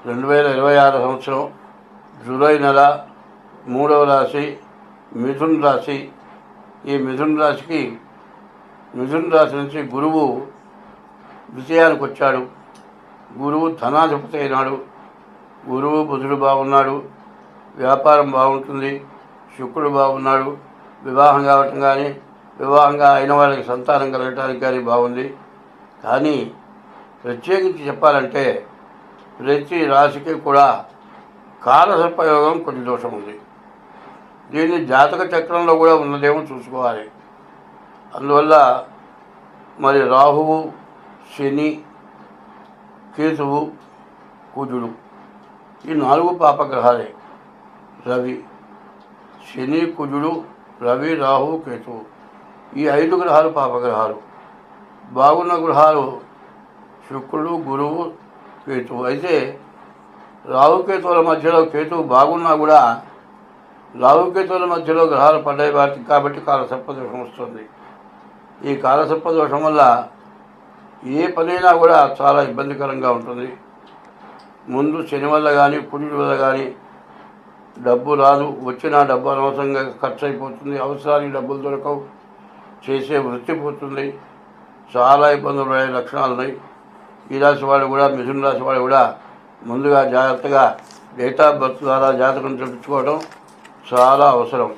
2026 సంవత్సరం జూలై నెల 3వ రాశి మిథున రాశి. ఈ మిథున రాశి నుంచి గురువు విజయానికి వచ్చాడు. గురువు ధనాధిపతి అయినాడు. గురువు బుధుడు బాగున్నాడు. వ్యాపారం బాగుంటుంది. శుక్రుడు బాగున్నాడు. వివాహం కావటం కానీ వివాహంగా అయిన వాళ్ళకి సంతానం కలగటానికి కానీ బాగుంది. కానీ ప్రత్యేకించి చెప్పాలంటే ప్రతి రాశికి కూడా కాలసర్పయోగం కొంచెం దోషం ఉంది. దీన్ని జాతక చక్రంలో కూడా ఉన్నదేమో చూసుకోవాలి. అందువల్ల మరి రాహువు, శని, కేతువు, కుజుడు ఈ 4 పాపగ్రహాలే. రవి, శని, కుజుడు, రవి, రాహువు, కేతువు ఈ 5 గ్రహాలు పాపగ్రహాలు. బాగున్న గ్రహాలు శుక్రుడు, గురువు, కేతువు. అయితే రాహుకేతువుల మధ్యలో కేతువు బాగున్నా కూడా రాహుకేతువుల మధ్యలో గ్రహాలు పడ్డాయి కాబట్టి కాలసర్పదోషం వస్తుంది. ఈ కాలసర్పదోషం వల్ల ఏ పనైనా కూడా చాలా ఇబ్బందికరంగా ఉంటుంది. ముందు శని వల్ల కానీ కుజుడి వల్ల కానీ డబ్బు రాదు. వచ్చిన డబ్బు అనవసరంగా ఖర్చు అయిపోతుంది. అవసరానికి డబ్బులు దొరకవు. చేసే వృత్తి పోతుంది. చాలా ఇబ్బందులు పడే లక్షణాలు ఉన్నాయి. ఈ రాశి వాళ్ళు కూడా, మిథున రాశి వాళ్ళు కూడా ముందుగా జాగ్రత్తగా డేట్ ఆఫ్ బర్త్ ద్వారా జాతకం చూపించుకోవడం చాలా అవసరం.